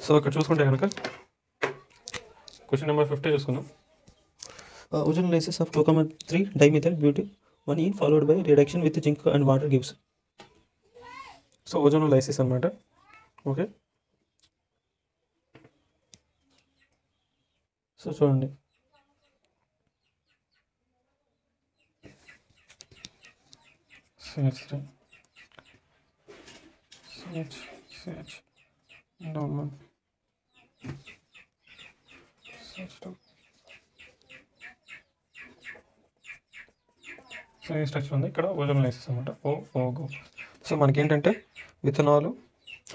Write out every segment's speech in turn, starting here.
So ఇక్కడ చూసుకుంటే కనుక క్వశ్చన్ నెంబర్ 50 చూసుకుందాం. Ozone of 2,3 dimethyl butane 1E followed by reduction with zinc and water gives. So ozonolysis అనమాట. Okay, so చూడండి CH3 CH down 1 CH2. So ఈ structure ఉంది ఇక్కడ ఓజోనోలైసిస్ అనమాట. ఓగో. సో మనకి ఏంటంటే విథనాల్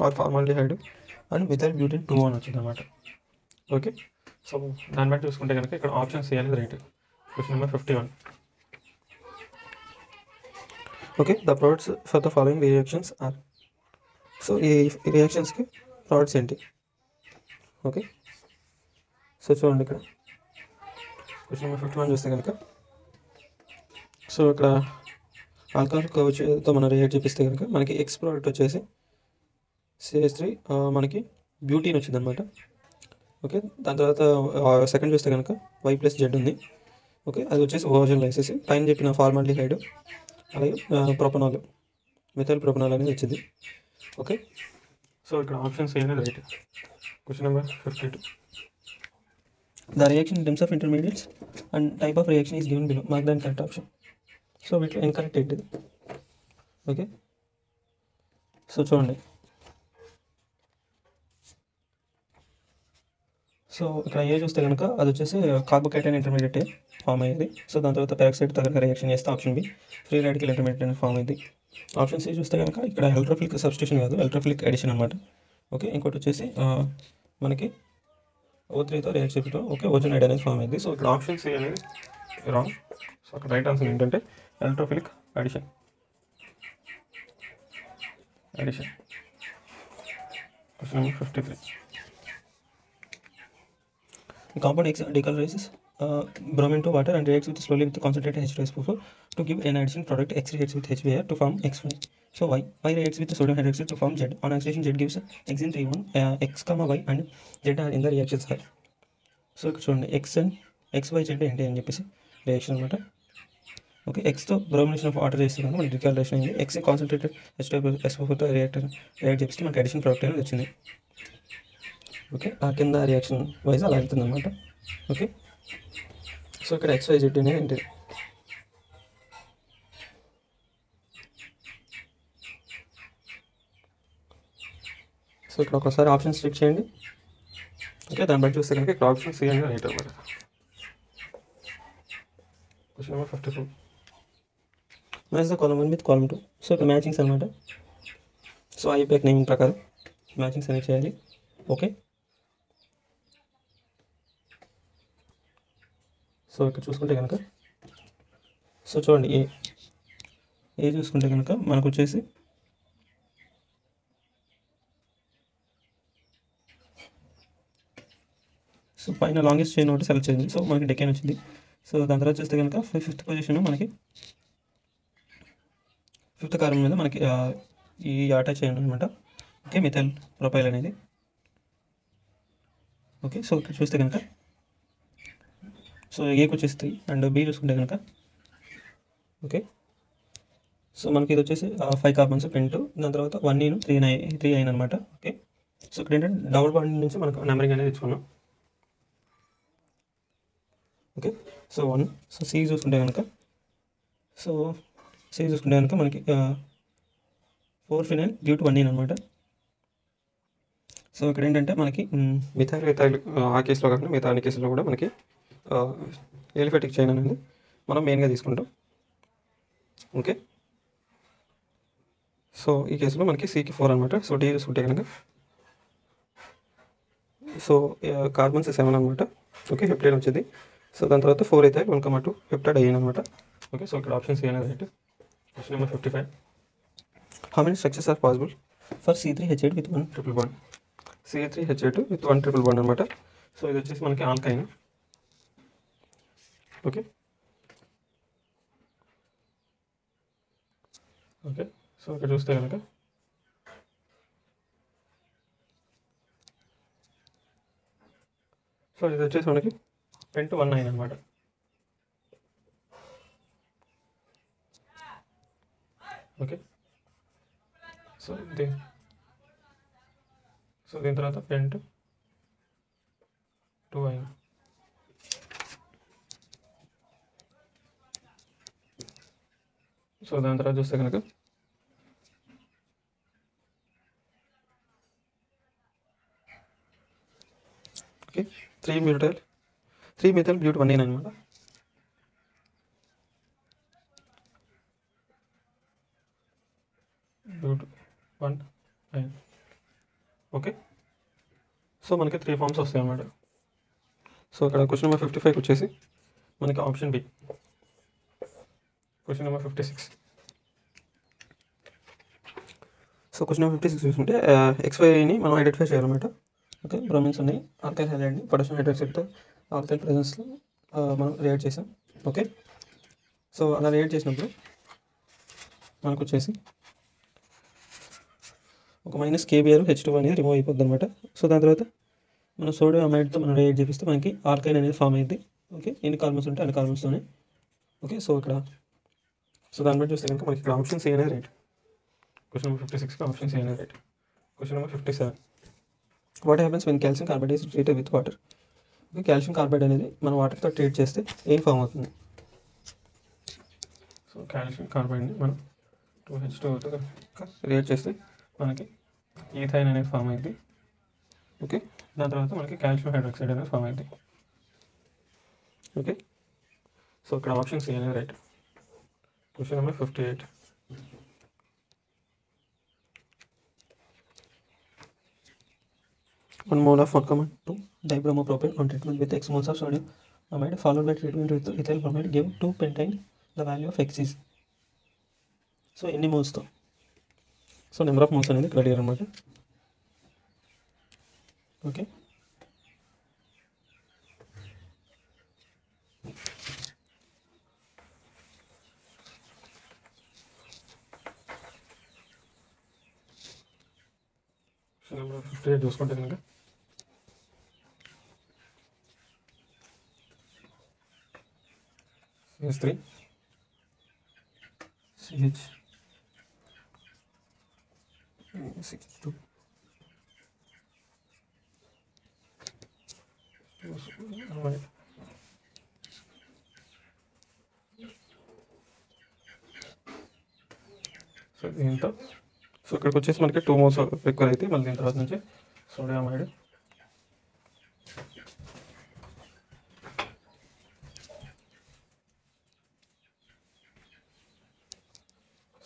or formaldehyde and methyl butane 2 అని వచ్చింది అనమాట. ఓకే, సో దాన్ని బట్టి చూసుకుంటే కనుక ఇక్కడ ఆప్షన్ సి అనేది right. Question number 51. Okay, the products for the following reactions are. So ఈ రియాక్షన్స్కి ప్రొడక్ట్స్ ఏంటి? ఓకే, సో చూడండి ఇక్కడ క్వశ్చన్ నెంబర్ 51 చూస్తే కనుక సో ఇక్కడ ఆల్కహాల్ కౌచ్తో మనం రియాక్ట్ చేపిస్తే కనుక మనకి ఎక్స్ ప్రోడక్ట్ వచ్చేసి CH3 మనకి బ్యూటీన్ వచ్చింది అనమాట. ఓకే, దాని తర్వాత సెకండ్ చూస్తే కనుక Y+Z ఉంది. ఓకే, అది వచ్చేసి ఓజోనోలైసిస్. పైన చెప్పిన ఫార్మాల్డిహైడ్ అలాగే ప్రొపనాల్ మిథైల్ ప్రొపనాల్ అనేది వచ్చింది. ఓకే, సో ఇక్కడ ఆప్షన్ సి అనేది right. Question number 52. The reaction in terms of intermediates and type of reaction is given below. Mark దాని కరెక్ట్ ఆప్షన్. సో వీటిలో ఇన్కరెక్ట్ ఏంటిది? ఓకే, సో చూడండి so ఇక్కడ ఏ చూస్తే కనుక అది వచ్చేసి కార్బోకేటైన్ ఇంటర్మీడియట్ ఫామ్ అయ్యేది. సో దాని తర్వాత పెరాక్సైడ్ దగ్గర రియాక్షన్ చేస్తే option be free radical intermediate అనేది ఫామ్ అయింది. ఆప్షన్ సి చూస్తే కనుక ఇక్కడ ఎలక్ట్రోఫిలిక్ సబ్స్టిట్యూషన్ కాదు, ఎలక్ట్రోఫిలిక్ అడిషన్ అనమాట. ఓకే, ఇంకోటి వచ్చేసి మనకి O3తో రియాక్ట్ చేయడం. ఓకే, ఓజోనైడ్ అనేది ఫామ్ అయింది. సో ఇక్కడ ఆప్షన్ సి అనేది రాంగ్. సో అక్కడ రైట్ ఆన్సర్ ఏంటంటే electrophilic addition. Question number 53. the compound X decolorises bromine to water and reacts with slowly with concentrated H2SO4 to give an additional product. X reacts with HBr to form X5. So Y reacts with the sodium hydroxide to form Z. On oxidation, Z gives Xene 3 1. X comma Y and Z are in the reaction side. So ఇక్కడ చూడండి X and XYZ ఏంటి అని చెప్పేసి reaction అనమాట. Okay, ఎక్స్తో bromination of water చేస్తే కనుక మనకి డికాలరేషన్ అయింది. X కాన్సన్ట్రేటెడ్ H2SO4తో రియాక్ట్ చేస్తే మనకి అడిషన్ ప్రోడక్ట్ అనేది వచ్చింది. ఓకే, ఆ కింద రియాక్షన్ వైజ్ అలా వెళ్తుంది అనమాట. ఓకే, సో ఇక్కడ XYZ అనేది ఏంటి? సో ఇక్కడ ఒకసారి ఆప్షన్స్ చెక్ చేయండి. ఓకే, దాన్ని బట్టి చూస్తే కనుక ఇక్కడ ఆప్షన్ సి అనేది రైట్ అనమాట. Question number 54. Match the column 1 with column 2. So ఇక్కడ మ్యాచింగ్స్ అనమాట. సో ఐపాక్ నేమింగ్ ప్రకారం మ్యాచింగ్స్ అనేవి చేయాలి. ఓకే, సో ఇక్కడ చూసుకుంటే కనుక సో చూడండి ఏ చూసుకుంటే కనుక మనకు వచ్చేసి సో పైన లాంగెస్ట్ చైన్ ఒకటి సెలెక్ట్ చేయండి. సో మనకి డెకేన్ వచ్చింది. సో దాని తర్వాత చూస్తే కనుక 5th పొజిషన్ మనకి 5th కార్బన్ మీద మనకి ఈ అటాచ్ అయ్యింది అనమాట. ఓకే, మిథైల్ ప్రొపైల్ అనేది. ఓకే, సో ఇక్కడ చూస్తే కనుక సో ఏకి వచ్చేసి 3 అండ్ బి చూసుకుంటే కనుక ఓకే, సో మనకి ఇది వచ్చేసి 5 కార్బన్స్ పెంటు. దాని తర్వాత 1 3 అయిన అనమాట. ఓకే, సో ఇక్కడ ఏంటంటే డబుల్ బాండ్ నుంచి మనకు నెంబరింగ్ అనేది ఇచ్చుకున్నాం. Okay, so 1. సో సి చూసుకుంటే కనుక మనకి 4 ఫినైల్ డ్యూ టు 1 అనమాట. సో ఇక్కడ ఏంటంటే మనకి మిథైల్ ఆ కేసులో కాకుండా మిగతా అన్ని కేసులో కూడా మనకి ఎలిఫెటిక్ చైన్ అనేది మనం మెయిన్గా తీసుకుంటాం. ఓకే, సో ఈ కేసులో మనకి సికి 4 అనమాట. సో డి చూసుకుంటే కనుక సో కార్బన్స్ 7 అనమాట. ఓకే, హెప్టైడ్ వచ్చింది. సో దాని తర్వాత 4 అయితే 1,2 హెప్టైడ్ అయ్యింది అనమాట. ఓకే, సో ఇక్కడ ఆప్షన్ సి అనేది right. Question number 55. How many structures are possible for C3H8 with 1 triple bond? CH3H8 with 1 triple bond అనమాట. సో ఇది వచ్చేసి మనకి ఆల్కైన్. ఓకే, సో ఇక్కడ చూస్తే కనుక సో ఇది వచ్చేసి మనకి 10-1-9 అనమాట. ఓకే, సో దీని తర్వాత 10-2-9. సో దాని తర్వాత చూస్తే కనుక ఓకే 3-methyl bute 1 అనమాట. bute 1. ఓకే, సో మనకి 3 ఫార్మ్స్ వస్తాయి అన్నమాట. సో ఇక్కడ క్వశ్చన్ నెంబర్ 55 వచ్చేసి మనకి option B. Question number 56. So question number 56 చూసుకుంటే XYని మనం ఐడెంటిఫై చేయాలన్నమాట. ఓకే, బ్రోమిన్స్ ఉన్నాయి, ఆల్కైల్ హైడ్రైడ్ని పొటాషియం హైడ్రాక్సైడ్తో ఆల్కైల్ ప్రెజెన్స్లో మనం రియాక్ట్ చేసాం. ఓకే, సో అలా రియాక్ట్ చేసినప్పుడు మనకు వచ్చేసి ఒక -KBr H2 అనేది రిమూవ్ అయిపోద్ది అనమాట. సో దాని తర్వాత మనం సోడియం అమైడ్తో మనం రియాక్ట్ చేపిస్తే మనకి ఆల్కైల్ అనేది ఫామ్ అయింది. ఓకే, ఎన్ని కార్బన్స్ ఉంటే అన్ని కార్బన్స్తోనే. ఓకే, సో దాన్ని బట్టి చూస్తే కనుక మనకి ఇక్కడ ఆప్షన్ సి అనేది right. Question number 56 option C అనేది right. Question number 57. What happens when calcium carbide is treated with water? Okay, calcium carbide అనేది మనం వాటర్తో ట్రీట్ చేస్తే ఏం ఫామ్ అవుతుంది? సో కాల్షియం కార్బైడ్ని మనం 2H2O రియాక్ట్ చేస్తే మనకి ఈథైన్ అనేది ఫామ్ అయింది. ఓకే, దాని తర్వాత మనకి కాల్షియం హైడ్రాక్సైడ్ అనేది ఫామ్ అయింది. ఓకే, సో ఇక్కడ ఆప్షన్ సి అనేది right. Question number 58. One mole of 1,2 dibromopropane on treatment with X moles of sodium amide followed by treatment with ethyl bromide give 2-pentane. The value of X is. So ఎన్ని మోల్స్తో? So number of moles అనేది ఇక్కడ అడిగారు అనమాట. Okay, number 58 చూసుకుంటే కనుక CH3 CH6 so దీంతో so ఇక్కడికి వచ్చేసి మనకి 2 మోల్స్ రిక్వైర్ అయితే మళ్ళీ దీని తర్వాత నుంచి sodium amide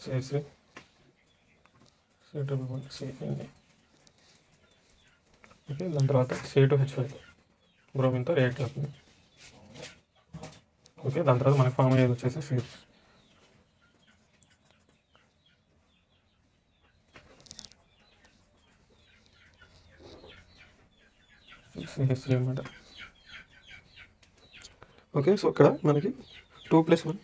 CH3 C2H5 okay, దాని తర్వాత C2H5 బ్రోమిన్తో రియాక్ట్ అవుతుంది. ఓకే, దాని తర్వాత మనకి ఫామ్ అయ్యేది వచ్చేసి CH3 అనమాట. ఓకే, సో ఇక్కడ మనకి 2+1.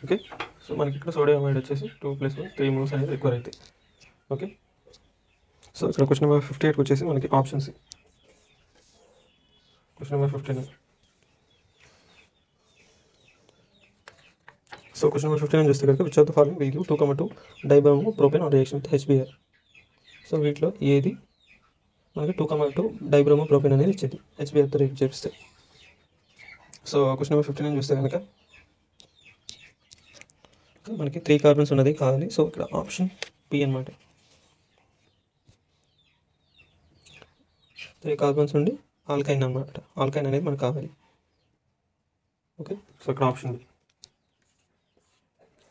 ఓకే, సో మనకి ఇక్కడ సోడియం అమైడ్ వచ్చేసి 2+1 3 మోల్స్ అనేది రిక్వైర్ అవుతాయి. ఓకే, సో ఇక్కడ క్వశ్చన్ నెంబర్ 58 వచ్చేసి మనకి option C. Question number 59. So question number 59 చూస్తే కనుక which of the following will give 2,2 dibromopropane on reaction with HBr? So వీటిలో ఏది మనకి 2,2 డైబ్రోమోప్రోపేన్ అనేది ఇచ్చేది HBrతో రియాక్ట్ చేపిస్తే? సో క్వశ్చన్ నెంబర్ 59 చూస్తే కనుక మనకి 3 కార్బన్స్ ఉన్నది కావాలి. సో ఇక్కడ ఆప్షన్ పి అనమాట. 3 కార్బన్స్ ఉండి ఆల్కైన్ అనమాట. ఆల్కైన్ అనేది మనకు కావాలి. ఓకే, సో ఇక్కడ option B.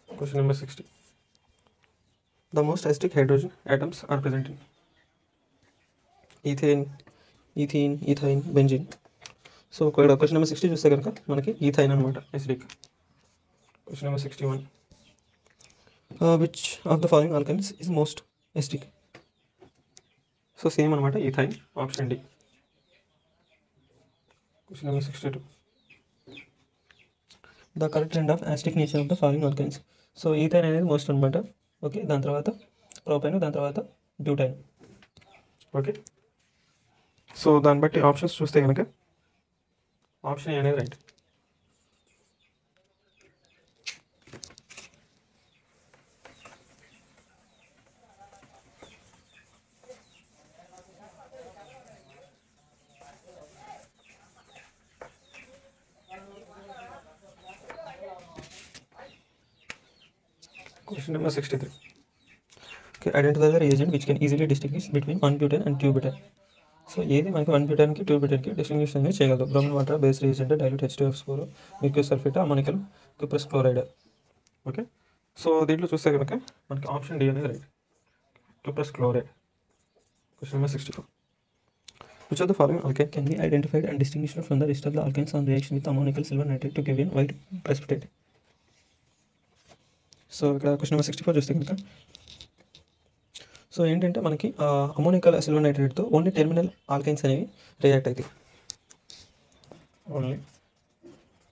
Question number 60. The most acidic hydrogen atoms are present in ethane, ethyne, benzene. So ఇక్కడ క్వశ్చన్ నెంబర్ 60 చూస్తే కనుక మనకి ఈథైన్ అనమాట acidic. Question number 61. Which of the following alkynes is most acidic? So same అనమాట, ethyne, option D. Question number 62. The correct end of acidic nature of the following alkynes? So ethyne అనేది most అనమాట. Okay, దాని తర్వాత ప్రోపైన్, దాని తర్వాత butyne. Okay, so దాన్ని బట్టి options చూస్తే కనుక ఆప్షన్ ఏ అనేది right. Question number 63. Okay, identify the reagent which can easily distinguish between 1-butane and 2-butane. So ఏది మనకి 1-butaneకి 2-butaneకి డిస్టింగ్విషన్ అనేది చేయగలదు. Bromine water, base reagent, dilute H2SO4, mucus sulphate, ammoniacal, cuprous chloride. Okay, so దీంట్లో చూస్తే కనుక మనకి option D అనేది right, cuprous chloride. Question number 64. Which of the following alkane Can be identified and distinguished from the rest of the alkanes on reaction with ammonical silver nitrate to give in white precipitate? So ఇక్కడ question number 64 చూస్తే కనుక so ఏంటంటే మనకి ammoniacal silver నైట్రేట్తో only terminal alkynes అనేవి react అవుతాయి. Only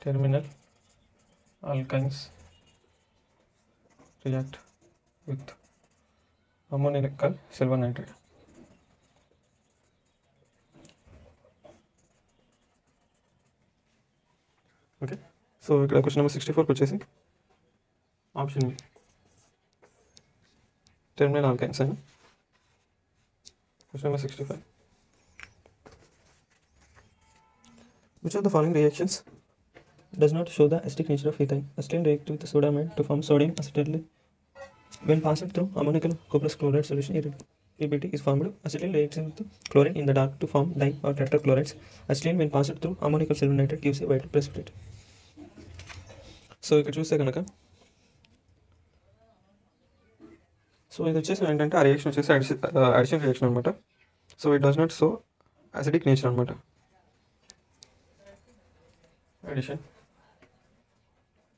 terminal alkynes react with ammoniacal silver nitrate. Okay, so ఇక్కడ question number 64 వచ్చేసి ఆప్షన్ బి టెర్మినల్ ఆల్కైన్స్ అని. Question number 65. Which of the following reactions does not show the acidic nature of ethane? Acetylene react with sodamide to form sodium acetylate. When passed through ammonical cuprous chloride solution, PBT is formed. Acetylene reacts with chlorine in the dark to form di or tetrachlorides. Acetylene when passed through ammonical silver nitrate gives a white precipitate. So ఇక్కడ చూస్తే కనుక so ఇది వచ్చేసి ఏంటంటే ఆ reaction వచ్చేసి addition reaction అనమాట. So it does not so acidic nature అనమాట. Addition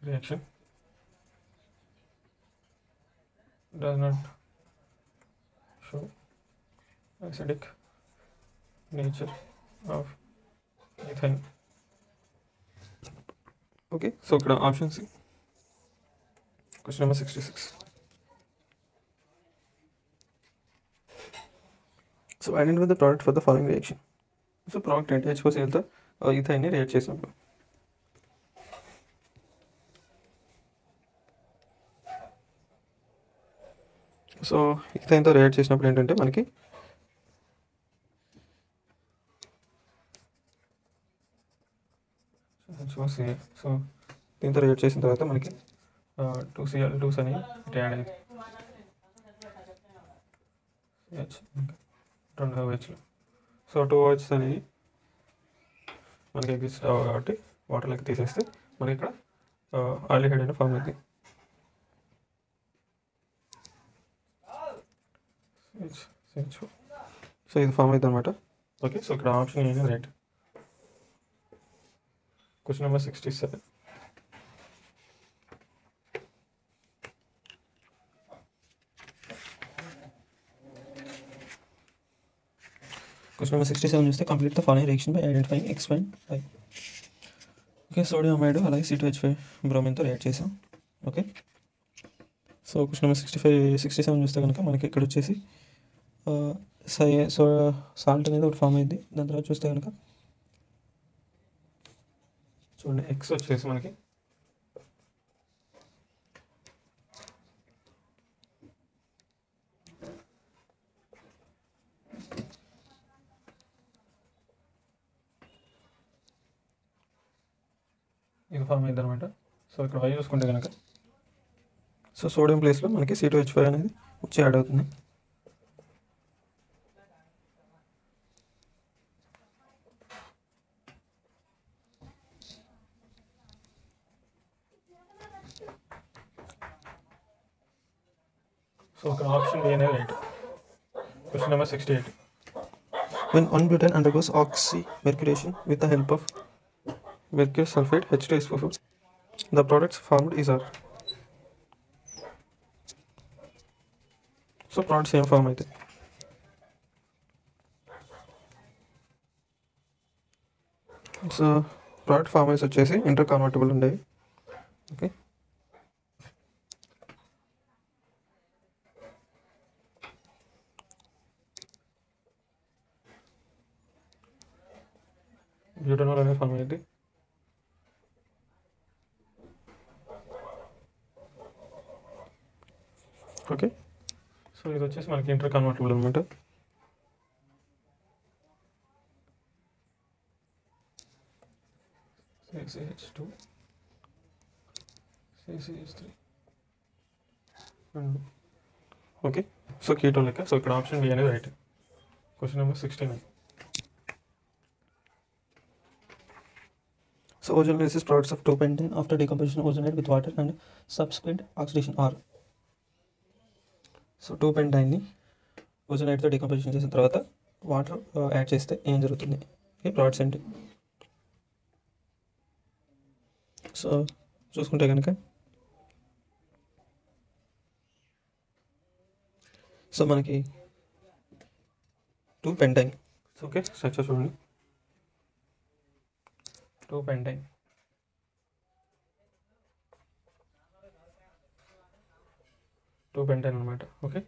reaction does not show acidic nature of ethane. Okay, so ఇక్కడ option C. Question number 66. So identify the product for the following reaction. So product అంటే H4Cl ఈథైన్ని react చేసినప్పుడు. So ఈథైన్తో react చేసినప్పుడు ఏంటంటే మనకి so దీంతో రియాక్ట్ చేసిన తర్వాత మనకి 2Cl2s అని యాడ్ అయింది, రెండు OHలు. సో 2OH అనేవి మనకి ఎగ్జిస్ట్ కాబట్టి వాటర్లోకి తీసేస్తే మనకి ఇక్కడ ఆల్డిహైడ్ అనే ఫామ్ అవుతుంది. సో ఇది ఫామ్ అవుతుంది అనమాట. ఓకే, సో ఇక్కడ ఆప్షన్ అనేది right. Question number 67. Question number 67 చూస్తే complete the following reaction by identifying X, Y, Y. Okay, sodium amide అలాగే C2H5 బ్రోమిన్తో రియాక్ట్ చేసాం. ఓకే, సో క్వశ్చన్ నెంబర్ 67 చూస్తే కనుక మనకి ఇక్కడ వచ్చేసి సాల్ట్ అనేది ఒకటి ఫామ్ అయింది. దాని తర్వాత చూస్తే కనుక చూడండి ఎక్స్ వచ్చేసి మనకి ఇది ఫామ్ అయింది అనమాట. సో ఇక్కడ వై చూసుకుంటే కనుక సో సోడియం ప్లేస్లో మనకి C2H5 అనేది వచ్చి యాడ్ అవుతుంది. సో ఇక్కడ ఆప్షన్ బి అనేది right. Question number 68. when 1-butane undergoes oxymercuration with the help of mercurous sulfate H2SO4, The products formed is are. So products ఏం ఫామ్ అయితే సో ప్రోడక్ట్ ఫార్మర్స్ వచ్చేసి ఇంటర్ కన్వర్టబుల్ ఉండేవి. Okay, butanol అనేది form అయింది. Okay. So ఇది వచ్చేసి మనకి inter convertible అనమాట. CCH2 CCH3 okay. So ketone లెక్క. సో ఇక్కడ ఆప్షన్ బి అనేది right. Question number 69. So ozone-lysis products of 2-pentane after decomposition ozonate with water and subsequent oxidation are. So 2-pentane ఓజోనైట్తో decomposition చేసిన తర్వాత వాటర్ యాడ్ చేస్తే ఏం జరుగుతుంది? ఈ ప్రోడక్ట్స్ ఏంటి? సో చూసుకుంటే కనుక సో మనకి 2-pentane. ఓకే. స్ట్రక్చర్ చూడండి. 2-pentane. అనమాట. ఓకే.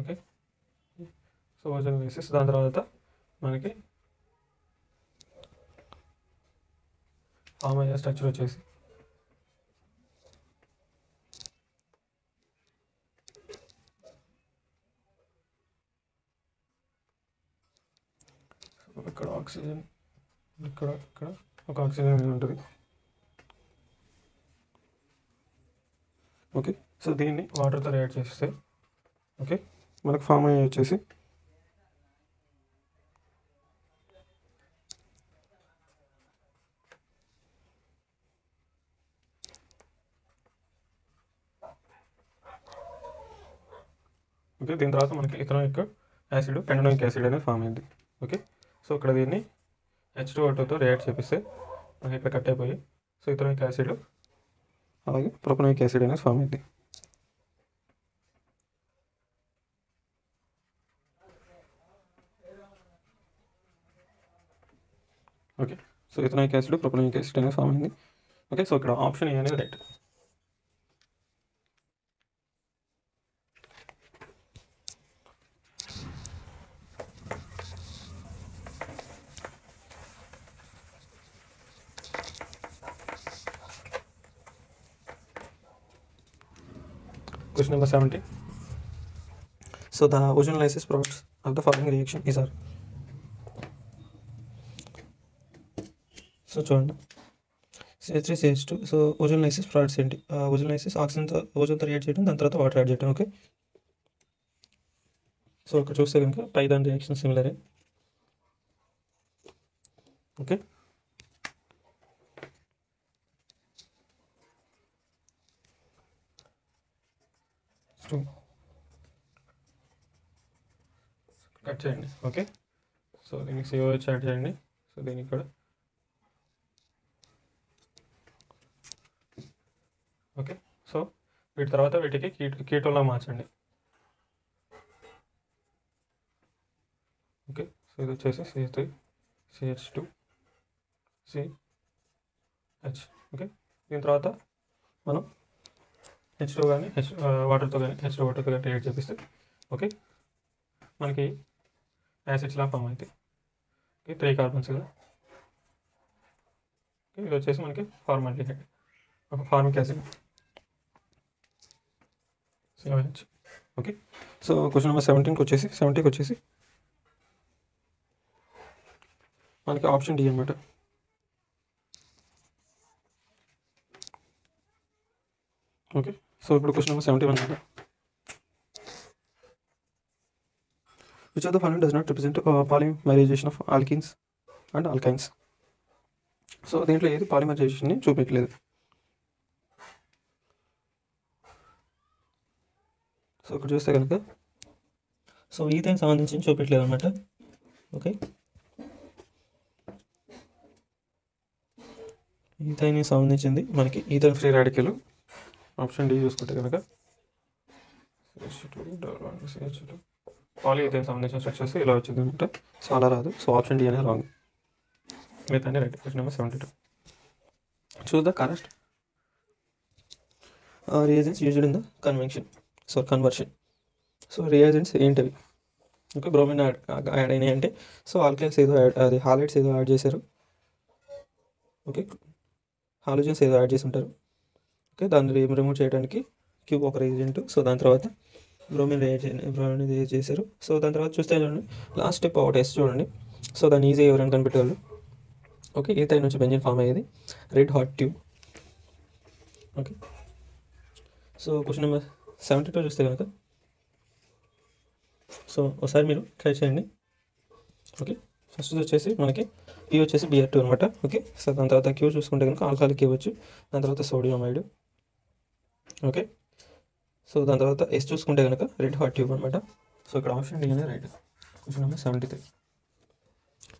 ఓకే. సో ఓజోనైసిస్ దాని తర్వాత మనకి ఫామ్ అయ్యే స్ట్రక్చర్ వచ్చేసి ఇక్కడ ఆక్సిజన్, ఇక్కడ ఒక ఆక్సిజన్ ఉంటుంది. ఓకే. సో దీన్ని వాటర్తో రియాక్ట్ చేస్తే ఓకే మనకు ఫామ్ అయ్యే వచ్చేసి ఓకే. దీని తర్వాత మనకి ఇథనాయిక్ యాసిడ్, పెంటనోయిక్ యాసిడ్ అనేది ఫామ్ అయింది. ఓకే. సో ఇక్కడ దీన్ని H2O2తో రియాక్ట్ చేపిస్తే మనకి ఇక్కడ కట్ అయిపోయి సో ఇథనాయిక్ యాసిడ్ అలాగే ప్రొపనోయిక్ యాసిడ్ అనేది ఫామ్ అయింది. Okay. So ethanoic acid, propanoic acid అనేది ఫామ్ అయింది. ఓకే. సో ఇక్కడ ఆప్షన్ ఏ అనేది right. Question number 70. So the ozone-lysis products of the following reaction is are. So చూడండి CH3CH2. So ozone-lysis products ఏంటి? Ozone-lysis ఓజోన్తో react చేయడం, దాని తర్వాత water add చేయడం. ఓకే. సో ఇక్కడ చూస్తే కనుక పై దాని రియాక్షన్ సిమిలరే. ఓకే. కట్ చేయండి. ఓకే. సో దీనికి COH యాడ్ చేయండి. సో దీనికి కూడా ఓకే. సో వీటి తర్వాత వీటికి కీటోన్లా మార్చండి. ఓకే. సో ఇది వచ్చేసి CH3 CH2 CH. ఓకే. దీని తర్వాత మనం H2 కానీ వాటర్తో కానీ H2O2తో కానీ రియాక్ట్ చేపిస్తే ఓకే మనకి యాసిడ్స్ లా ఫామ్ అవుతాయి. ఓకే. 3 కార్బన్స్ కదా. ఓకే. ఇది వచ్చేసి మనకి formaldehyde, formic acid COH. Okay. So question number 70కి వచ్చేసి మనకి ఆప్షన్ డి అనమాట. ఓకే. సో ఇప్పుడు క్వశ్చన్ నెంబర్ 71 అనమాట. Which of the following does not represent polymerization of alkenes and alkynes? So దీంట్లో ఏది పాలిమరైజేషన్ని చూపించలేదు. సో ఇక్కడ చూస్తే కనుక సో ఈథైన్ సంబంధించి చూపించలేదు అనమాట. ఓకే. ఈథైన్ సంబంధించింది మనకి ఈథైన్ ఫ్రీ రాడికల్ ఆప్షన్ డి చూసుకుంటే కనుక పాలిఈథైన్ సంబంధించిన స్ట్రక్చర్స్ ఇలా వచ్చింది అనమాట. సో అలా రాదు. సో ఆప్షన్ డి అనేది రాంగ్, మిగతా right. Question number 72. Choose the correct reagents used in the conversion. So reagents ఏంటివి? ఓకే. బ్రోమిన్ యాడ్ అయినాయి అంటే సో ఆల్కైన్స్ ఏదో అది హాలైడ్స్ ఏదో యాడ్ చేశారు. ఓకే. హాలోజన్స్ ఏదో యాడ్ చేసి ఉంటారు. ఓకే, దాన్ని రిమూవ్ చేయడానికి క్యూబ్ ఒక రీజెంట్. సో దాని తర్వాత బ్రోమిన్ రియేజ్ చేశారు. సో దాని తర్వాత చూస్తే చూడండి, లాస్ట్ స్టెప్ ఒకటి ఎస్ చూడండి. సో దాన్ని ఈజీ ఎవరైనా కనిపెట్టేవాళ్ళు. ఓకే, ఈథైల్ నుంచి బెంజిన్ ఫామ్ అయ్యేది red hot tube. Okay, so question number 72 చూస్తే కనుక, సో ఒకసారి మీరు ట్రై చేయండి. ఓకే, ఫస్ట్ వచ్చేసి మనకి పీ వచ్చేసి Br2 అనమాట. ఓకే, సో దాని తర్వాత క్యూ చూసుకుంటే కనుక ఆల్కహాలిక్ ఇవ్వచ్చు. దాని తర్వాత సోడియం అమైడ్. ఓకే, సో దాని తర్వాత ఎస్ చూసుకుంటే కనుక రెడ్ హాట్ ట్యూబ్ అనమాట. సో ఇక్కడ ఆప్షన్ డి అనేది right. Question number 73.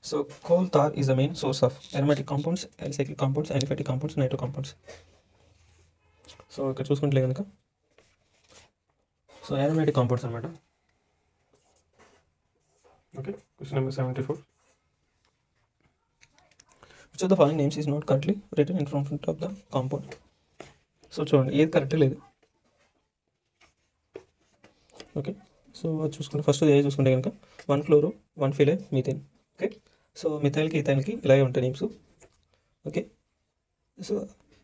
So coal tar is the main source of aromatic compounds, alicyclic compounds, aliphatic compounds, nitro compounds. So ఇక్కడ చూసుకుంటే కనుక, సో aromatic compounds అనమాట. Okay, question number 74. Which of the following names is not correctly written in front of the compound? So చూడండి, ఏది correct లేదు. Okay, so చూసుకుంటే first A చూసుకుంటే కనుక 1-chloro 1-phenyl methane. Okay, so మిథైల్కి ఇథైల్కి ఇలాగే ఉంటాయి నేమ్స్. ఓకే, సో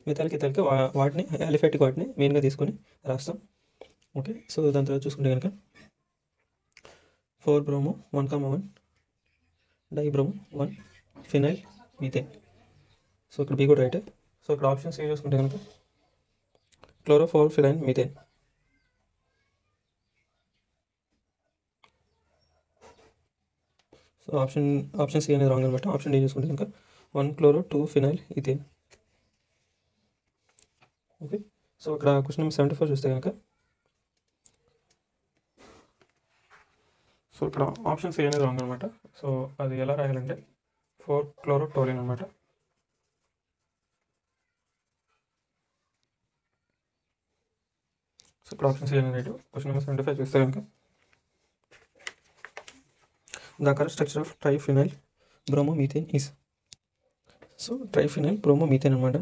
మిథైల్కి ఇథైల్కి వాటిని అలిఫాటిక్ వాటిని మెయిన్గా తీసుకొని రాస్తాం. ఓకే, సో దాని తర్వాత చూసుకుంటే కనుక 4-bromo 1,1 dibromo 1-phenyl methane. So ఇక్కడ బి కూడా రైట్. సో ఇక్కడ ఆప్షన్స్ ఏ చూసుకుంటే కనుక chloro-4-phenyl methane. So option C అనేది రాంగ్ అనమాట. ఆప్షన్ డి చూసుకుంటే కనుక 1-chloro 2-phenyl ethane. Okay, so ఇక్కడ క్వశ్చన్ నెంబర్ 74 చూస్తే కనుక, సో ఇక్కడ ఆప్షన్ సి అనేది రాంగ్ అనమాట. సో అది ఎలా రాయాలంటే 4-chlorotoluene అనమాట. సో ఇక్కడ ఆప్షన్ సి అనేది రైట్. క్వశ్చన్ నెంబర్ 75 చూస్తే కనుక, the correct structure of triphenyl bromomethane is. So triphenyl bromomethane అనమాట.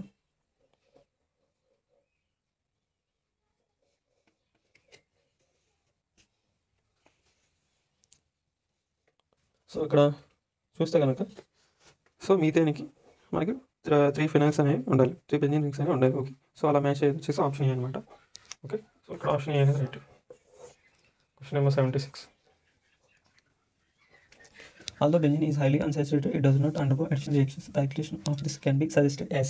సో ఇక్కడ చూస్తే కనుక, సో మీథేన్కి మనకి 3 ఫినాల్స్ అనేవి ఉండాలి, 3 బెంజీన్ రింగ్స్ అనేవి ఉండాలి. ఓకే, సో అలా మ్యాచ్ అయ్యేది వచ్చేసి ఆప్షన్ ఏ అనమాట. ఓకే, సో ఇక్కడ ఆప్షన్ ఏ అనేది right. Question number 76. Although benzene is highly unsaturated, it does not undergo addition reactions. The accretion of this can be suggested as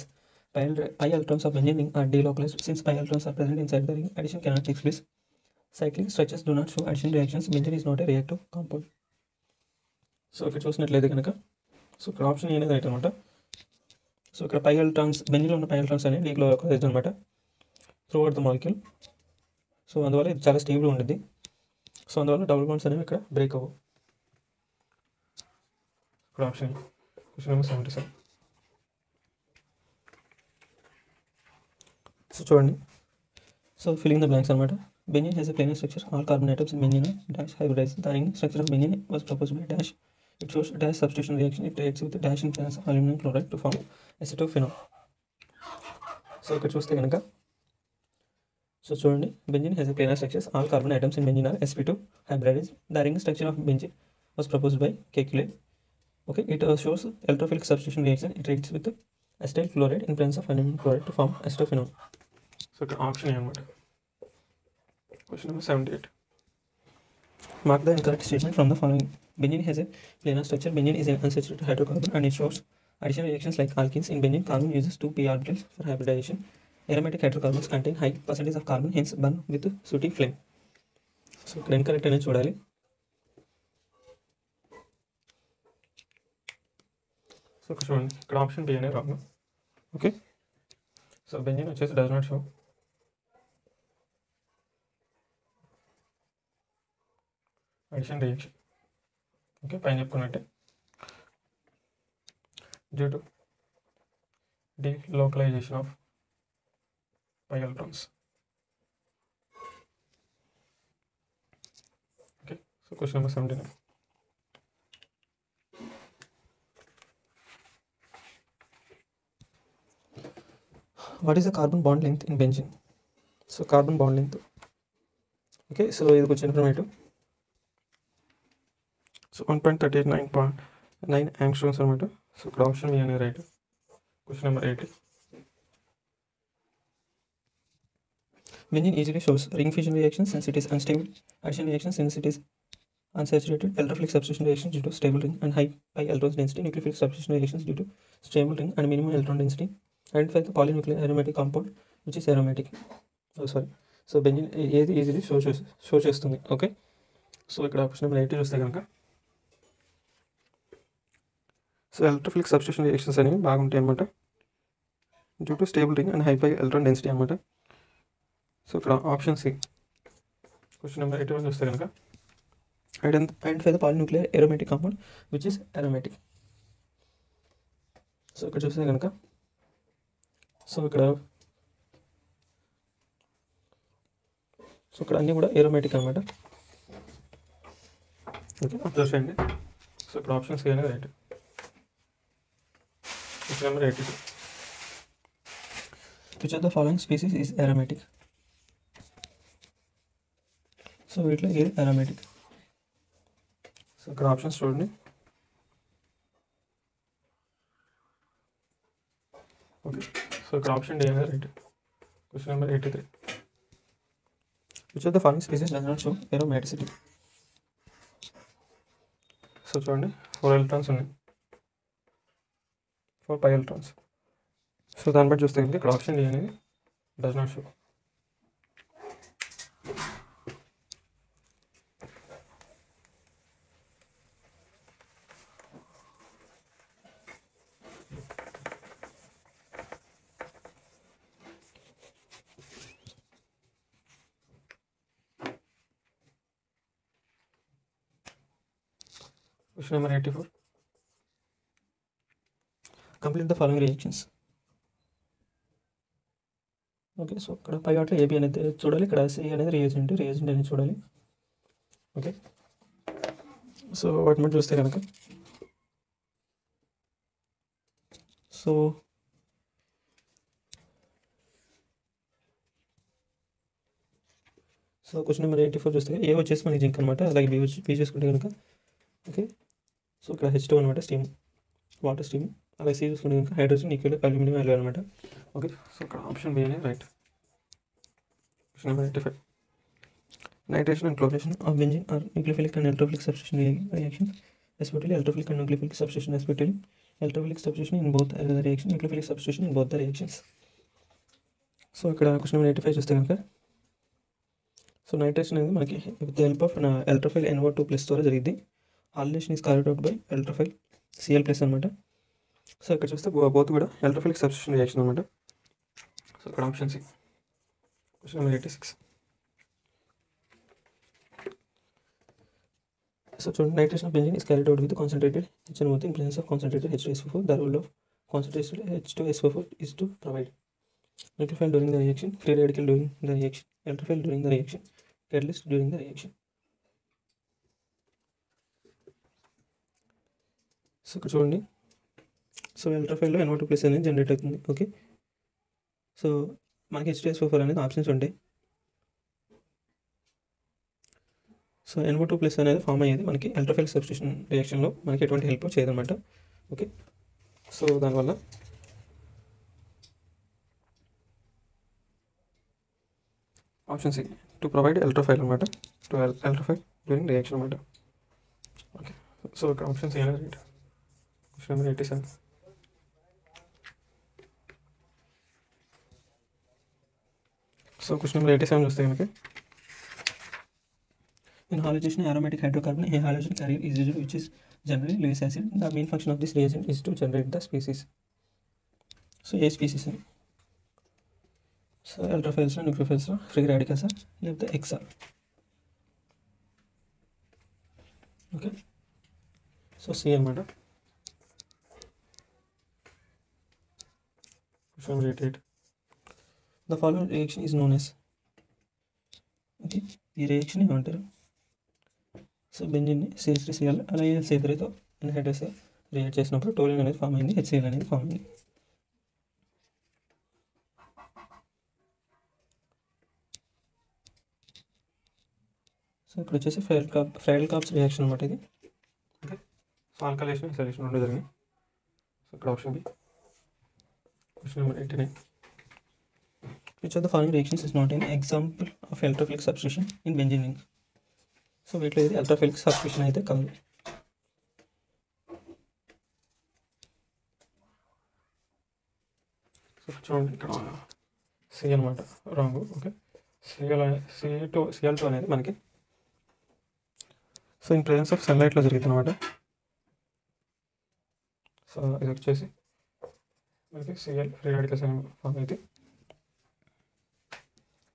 pi electrons of benzene ring are delocalized. Since pi electrons are present inside the ring, addition cannot take place. Cyclic structures do not show addition reactions. Benzene is not a reactive compound. So ఇక్కడ చూసినట్లయితే కనుక, so ఇక్కడ option అనేది right అనమాట. So ఇక్కడ పై electrons, బెంజీన్లో ఉన్న పై electrons అనేవి delocalised అనమాట through out the molecule. So అందువల్ల ఇది చాలా స్టేబుల్ ఉంటుంది. సో అందువల్ల డబుల్ బాండ్స్ అనేవి ఇక్కడ బ్రేక్ అవ్వవు. ఇక్కడ ఆప్షన్ క్వశ్చన్ నెంబర్ 77. సో చూడండి, సో ఫిల్లింగ్ ద బ్లాంక్స్ అనమాట. Benzene has a planar structure. All carbon atoms in benzene are dash hybridized. The ring structure of benzene was proposed by dash. It shows dash substitution reaction. It reacts with dash in presence of aluminum chloride to form acetophenol. So ఇక్కడ చూస్తే కనుక, so చూడండి, benzene has a planar structure. All carbon atoms in benzene are sp2 hybridized. The ring structure of benzene was proposed by Kekulé. Okay, it shows electrophilic substitution reaction. It reacts with acetyl chloride in presence of aluminum chloride to form acetophenol. So ఇక్కడ option అనమాట. Question number 78. Mark the incorrect statement from the following. Benzene has a planar structure. Benzene is an unsaturated hydrocarbon and it shows addition reactions like alkenes. In benzene, carbon uses 2 p orbitals for hybridization. Aromatic hydrocarbons contain high percentage of carbon, hence burn with sooty flame. So ఇక్కడ incorrect అనేది చూడాలి. So ఇక్కడ చూడండి, ఇక్కడ option B అనేది wrong. Okay, so benzene వచ్చేసి does not show addition reaction. Okay, పైన చెప్పుకున్నట్టే due to delocalization of pi electrons. Okay, so question number 79. What is the carbon bond length in benzene? So carbon bond length. Okay, so ఇది కొంచెం informative. So 1.39.9 యాంగ్స్ట్రోమ్స్ అనమాట. So ఇక్కడ option మీ అనేది right. Question number 80. Benzene easily shows ring fission reactions since it is unstable, addition reactions since it is unsaturated, electrophilic substitution reactions due to stable ring and high pi electron density, nucleophilic substitution reactions due to stable ring and minimum electron density. Identify the polynuclear aromatic compound which is aromatic. So benzene ఏది easily show చేస్తుంది. Okay, so ఇక్కడ question number 8 చూస్తే కనుక so electrophilic substitution reactions అనేవి బాగుంటాయి అనమాట due to stable ring and high electron density అనమాట. So ఇక్కడ ఆప్షన్ సి క్వశ్చన్ నెంబర్ 81 చూస్తే కనుక identify the polynuclear aromatic compound which is aromatic. So ఇక్కడ చూస్తే కనుక సో ఇక్కడ అన్నీ కూడా ఏరోమేటిక్ అనమాట. ఓకే, అబ్జర్వ్ చేయండి. సో ఇక్కడ ఆప్షన్ సి అనేది right. Question number 82 which of the following species is aromatic. So వీటిలో ఏది అరోమేటిక్? సో ఇక్కడ ఆప్షన్స్ చూడండి. ఓకే, సో ఇక్కడ ఆప్షన్ డి అనేది right. Question number 83 which of the following species does not show aromaticity. So చూడండి 4 electrons ఉన్నాయి, 4 పై electrons. So దాన్ని బట్టి చూస్తే కనుక ఇక్కడ ఆప్షన్ డి అనేది does not show. Question number 84. Complete the following reactions. Okay, so ఇక్కడ పై వాటిలో ఏబి అనేది చూడాలి, ఇక్కడ సి అనేది రియేజెంట్ అనేది చూడాలి. ఓకే, సో వాటి మీద చూస్తే కనుక సో క్వశ్చన్ నెంబర్ 84 చూస్తే ఏ వచ్చేసి మనకి జింక్ అనమాట, అలాగే బి చూసుకుంటే కనుక ఓకే, సో ఇక్కడ H2 అనమాట, స్టీమ్, వాటర్ స్టీమ్. అలాగే సి చూసుకుంటే కనుక హైడ్రోజన్, నికెల్, అల్యూమినియం, అల్యూమినియం అనమాట. ఓకే, సో ఇక్కడ ఆప్షన్ బి అనేది right. Question number 85. Nitration and chlorination of benzene are nucleophilic and electrophilic substitution reactions, respectively electrophilic and nucleophilic substitution respectively, electrophilic substitution in both the reaction, nucleophilic substitution in both the reactions. So ఇక్కడ question number 85 చూస్తే కనుక so nitration అనేది మనకి with the help of electrophile NO2+ ద్వారా జరిగింది. Halogenation is carried out by electrophile Cl+ అనమాట. So ఇక్కడ చూస్తే బోత్ కూడా ఎలక్ట్రోఫిలిక్ సబ్స్టిట్యూషన్ రియాక్షన్ అనమాట. సో ఇక్కడ option C. Question number 86. So చూడండి, nitration of benzene is carried out with concentrated HNO in presence of concentrated H2SO4. The role of concentrated H2SO4 is to provide nucleophile during the reaction, free radical during the reaction, electrophile during the reaction, catalyst during the reaction. So ఇక్కడ చూడండి, so ఎలక్ట్రోఫైల్లో NO2+ అనేది generate అవుతుంది. Okay, so మనకి H2SO4 అనేది options ఉంటాయి. So NO2+ అనేది form అయ్యేది మనకి ఎలక్ట్రోఫైల్ సబ్స్టిట్యూషన్ రియాక్షన్లో మనకి ఎటువంటి హెల్ప్ చేయదన్నమాట. ఓకే, సో దానివల్ల option C to provide electrophile అనమాట, టు ఎలక్ట్రోఫైల్ డ్యూరింగ్ రియాక్షన్ అనమాట. ఓకే, సో ఇక్కడ ఆప్షన్ సి అనేది right. Question number 87. So question number 87 చూస్తే కనుక in halogenic aromatic hydrocarbon, a halogen carrier is used which is generally Lewis acid. The main function of this reagent is to generate the species. So a species है. So electrophiles and nucleophiles free radicals are left the XR. Okay, so C అనమాట. Question number 88. The following reaction is known as, okay, ఈ reaction ఏమంటారు? So benzene CH3Cl అలాగే C3తో anhydrous react చేసినప్పుడు toluene అనేది form అయింది, HCl అనేది form అయింది. So ఇక్కడ వచ్చేసి ఫ్రైడల్ కార్బ్స్ రియాక్షన్ అనమాట ఇది. ఓకే, సో ఆల్కలేషన్ సొల్యూషన్ రెండు జరిగింది. సో ఇక్కడ option B. Question number 89. Which of the following reactions is not an example of electrophilic substitution in benzene ring? So వీటిలో ఇది ఎలక్ట్రోఫిలిక్ సబ్స్టిట్యూషన్ అయితే కాదు. సో చూడండి ఇక్కడ సి అనమాట రాంగ్. ఓకే, సిఎల్2 అనేది మనకి సో ఇన్ ప్రెజెన్స్ ఆఫ్ సన్లైట్లో జరుగుతుంది అనమాట. సో ఇది వచ్చేసి మనకి సిఎల్ ఫ్రీ రాడికల్స్ అనే ఫామ్ అయితే.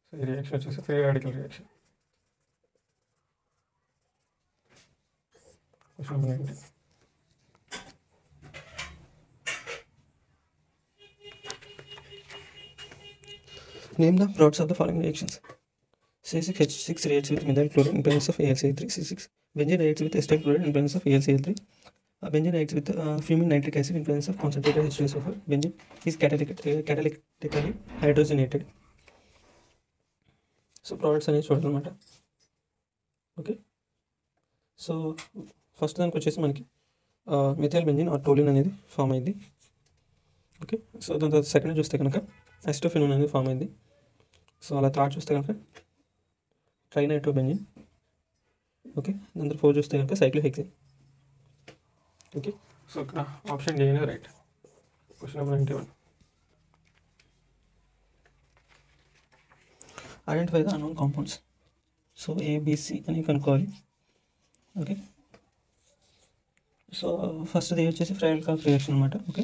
సో ఈ రియాక్షన్ వచ్చేసి free radical reaction. Question number 19. Name the products of the following reactions. C6H6 reacts with methyl chloride in presence of AlCl3. C6 benzene reacts with acetyl chloride in presence of AlCl3. Benzene reacts with fuming nitric acid in presence of concentrated H2SO4. Benzene is catalytically hydrogenated. So products అనేది చూడాలన్నమాట. Okay, so first దానికి వచ్చేసి మనకి methyl benzene are toluene అనేది form అయింది. Okay, so దాని తర్వాత second చూస్తే కనుక అసిటోఫెనోన్ అనేది ఫామ్ అయింది. సో అలా థర్డ్ చూస్తే కనుక ట్రైనైట్రోబెంజిన్. ఓకే, దాని తర్వాత 4 చూస్తే కనుక సైక్లోహెక్సేన్. ఓకే, సో ఇక్కడ ఆప్షన్ డి అనేది right. Question number 91. Identify the unknown compounds. So ABC అని కనుక్కోవాలి. ఓకే, సో ఫస్ట్ది వచ్చేసి ఫ్రైల్-కాప్ రియాక్షన్ అనమాట. ఓకే,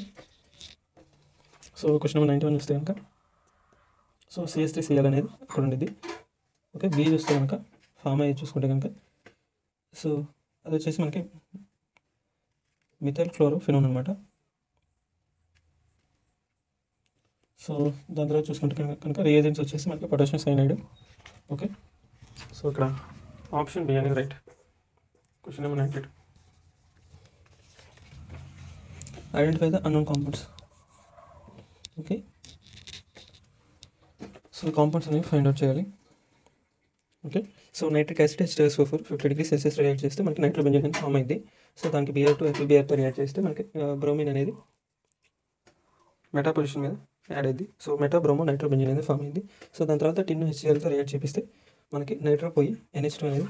సో క్వశ్చన్ నెంబర్ 91 చూస్తే కనుక సో CH3Cl అనేది అక్కడ ఉండేది. ఓకే, బి చూస్తే కనుక ఫామ్ అయ్యి చూసుకుంటే కనుక సో అది వచ్చేసి మనకి మిథైల్ క్లోరోఫినోన్ అనమాట. సో దాని తర్వాత చూసుకుంటే కనుక రియేజెంట్స్ వచ్చేసి మనకి పొటాషియం సైనైడ్. ఓకే, సో ఇక్కడ ఆప్షన్ బి అనేది right. Question number 92. Identify the unknown compounds. Okay, so compounds అనేవి ఫైండ్ అవుట్ చేయాలి. Okay, so nitric acid H2SO4 50 degrees Celsius react చేస్తే మనకి నైట్రోబెంజీన్ అనేది ఫామ్ అయింది. సో దానికి Br2 FeBrతో రియాక్ట్ చేస్తే మనకి బ్రోమిన్ అనేది మెటా పొజిషన్ మీద యాడ్ అయింది. సో మెటా బ్రోమో నైట్రోబెంజీన్ అనేది ఫామ్ అయింది. సో దాని తర్వాత టిన్ HClతో రియాక్ట్ చేపిస్తే మనకి నైట్రో పోయి NH2 అనేది.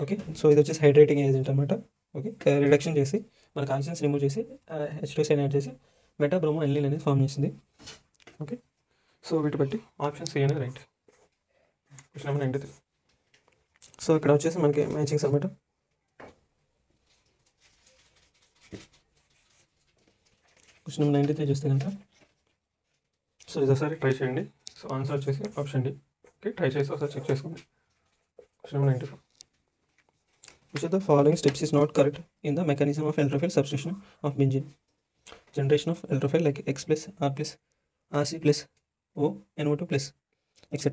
ఓకే, సో ఇది వచ్చేసి హైడ్రేటింగ్ ఏజెంట్ అనమాట. ఓకే, రిడక్షన్ చేసి మనకి ఆక్సిజన్స్ రిమూవ్ చేసి H2SN యాడ్ చేసి మెటా బ్రోమో ఎన్లిన్ అనేది ఫామ్ చేసింది. ఓకే, సో వీటి బట్టి ఆప్షన్ సి అనేది రైట్. Question number 93. సో ఇక్కడ వచ్చేసి మనకి మ్యాచింగ్స్ అనమాట. క్వశ్చన్ నెంబర్ 93 చూస్తే కనుక సో ఇది ఒకసారి ట్రై చేయండి. సో ఆన్సర్ వచ్చేసి ఆప్షన్ డి. ఓకే, ట్రై చేసి ఒకసారి చెక్ చేసుకోండి. Question number 94. Which of the following steps is not correct in the mechanism of altrophil substitution of benzene? Generation of altrophil like X plus, R plus, RC plus, O, NO2 plus, etc.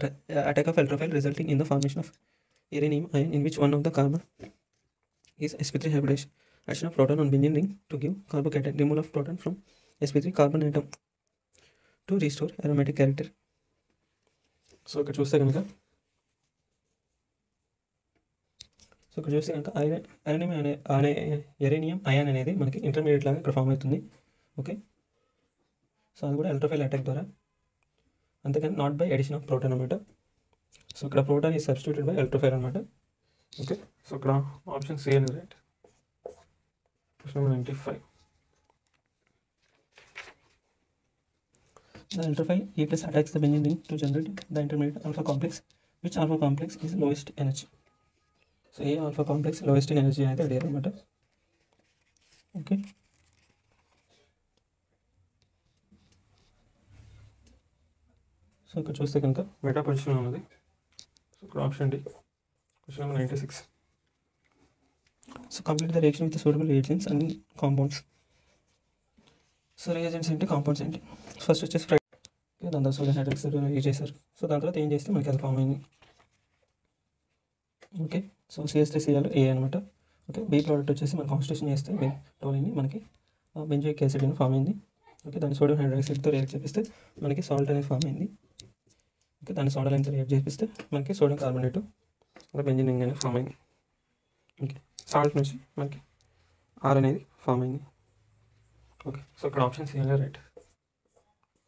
Attack of altrophil resulting in the formation of uranium ion in which one of the carbon is sp3 hybridization. Addition of proton on benzene ring to give carbocation. Removal of proton from sp3 carbon atom to restore aromatic character. So ఇక్కడ చూస్తే కనుక ఎరేనియం ion అనేది మనకి intermediate లాగా ఇక్కడ form అవుతుంది. Okay, so అది కూడా ఎలక్ట్రోఫైల్ అటాక్ ద్వారా, అంతేకాని not by addition of proton అనమాట. సో ఇక్కడ proton is substituted by electrophile అనమాట. ఓకే, సో ఇక్కడ ఆప్షన్ సి అనేది right. Question number 95. The electrophile E plus attacks the benzene ring to generate the intermediate alpha complex. Which alpha complex is lowest energy? So A alpha complex lowest in energy అయితే అడిగారు అనమాట. Okay, so ఇక్కడ చూస్తే కనుక meta position ఉన్నది. So ఇక్కడ option D. Question number 96. So complete the reaction with suitable reagents and compounds. So reagents ఏంటి, compounds ఏంటి? ఫస్ట్ వచ్చేసి దాని తర్వాత సోడియం హైడ్రాక్సైడ్ యూజ్ చేశారు. సో దాని తర్వాత ఏం చేస్తే మనకి అది ఫామ్ అయింది. ఓకే, సో CH3Cl A అనమాట. ఓకే, బి ప్రోడక్ట్ వచ్చేసి మనం కాన్స్టిట్యూషన్ చేస్తే టోలిన్ మనకి బెంజోయిక్ యాసిడ్ అని ఫామ్ అయింది. ఓకే, దాన్ని సోడియం హైడ్రాక్సైడ్తో రియాక్ట్ చేపిస్తే మనకి సాల్ట్ అనేది ఫామ్ అయింది. ఓకే, దాన్ని సోడా లైన్తో రియాక్ట్ చేపిస్తే మనకి సోడియం కార్బోనేట్ బెంజీన్ రింగ్ అనేది ఫామ్ అయింది. ఓకే, సాల్ట్ నుంచి మనకి ఆర్ అనేది ఫామ్ అయింది. ఓకే, సో ఇక్కడ ఆప్షన్ సి అనేది right.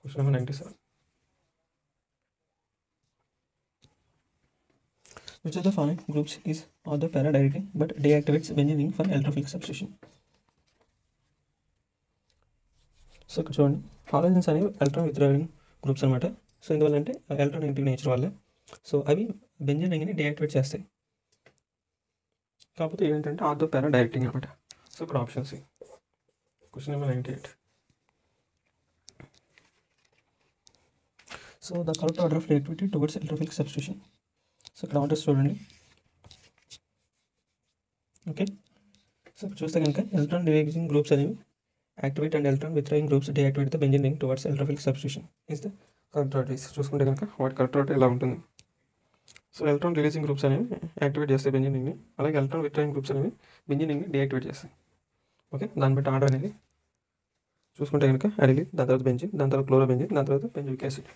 Question number 97. Which of the following groups is ortho para directly but deactivates benzene ring for electrophilic substitution? So ఇక్కడ చూడండి, హాలోజన్స్ అనేవి ఎలక్ట్రాన్ విత్డ్రాయింగ్ గ్రూప్స్ అనమాట. సో ఎందువల్ల అంటే ఎలక్ట్రాన్ నెగిటివ్ నేచర్ వల్ల so అవి benzene రింగ్ని డియాక్టివేట్ చేస్తాయి. కాకపోతే ఏంటంటే ఆర్థో పారా డైరెక్టింగ్ అనమాట. సో ఇక్కడ option C, question number 98. So the correct order of reactivity towards electrophilic substitution. So ఇక్కడ ఆర్డర్స్ చూడండి. ఓకే, సో ఇక్కడ చూస్తే కనుక ఎలక్ట్రాన్ రిలీజింగ్ గ్రూప్స్ అనేవి activate and electron withdrawing groups deactivate the benzene ring towards electrophilic substitution is the correct order. చూసుకుంటే కనుక వాటి correct order ఎలా ఉంటుంది. సో ఎలక్ట్రాన్ రిలీజింగ్ గ్రూప్స్ అనేవి యాక్టివేట్ చేస్తాయి బెంజీన్ రింగ్ని, అలాగే ఎలక్ట్రాన్ విత్డ్రాయింగ్ గ్రూప్స్ అనేవి బెంజీన్ రింగ్ని డియాక్టివేట్ చేస్తాయి. ఓకే, దాన్ని బట్టి ఆర్డర్ అనేది చూసుకుంటే కనుక అడిలిన్, దాని తర్వాత బెంజిన్, దాని తర్వాత క్లోరోబెంజిన్, దాని తర్వాత బెంజోయిక్ యాసిడ్.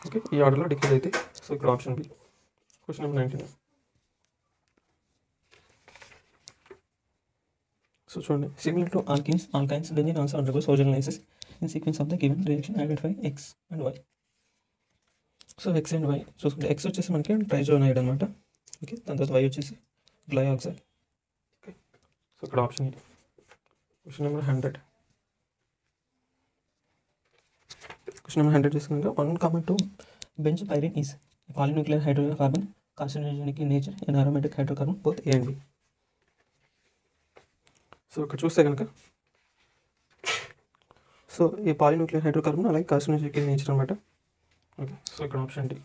ఓకే, ఈ ఆర్డర్లో డిక్రీజ్ అయితే. సో ఇక్కడ option B, question number 99. So చూడండి, similar to alkynes benzene also undergoes halogenalysis in sequence of the given reaction. Identify X and Y. So X and Y చూసుకుంటే X వచ్చేసి మనకి ట్రైజోనైడ్ అనమాట. Okay, దాని తర్వాత Y వచ్చేసి గ్లైఆక్సైడ్. ఓకే, సో ఇక్కడ option ఇది, క్వశ్చన్ నెంబర్ 100. క్వశ్చన్ నెంబర్ 100 చూసుకుంటే 1,2 benzopyrene is a polynuclear hydrocarbon carcinogenic in nature and aromatic hydrocarbon both A and B. So ఇక్కడ చూస్తే కనుక సో ఈ పాలిన్యూక్లియర్ హైడ్రోకార్బన్ అలాగే కార్సినోజెనిక్ నేచర్ అనమాట. ఓకే, సో ఇక్కడ ఆప్షన్ డి.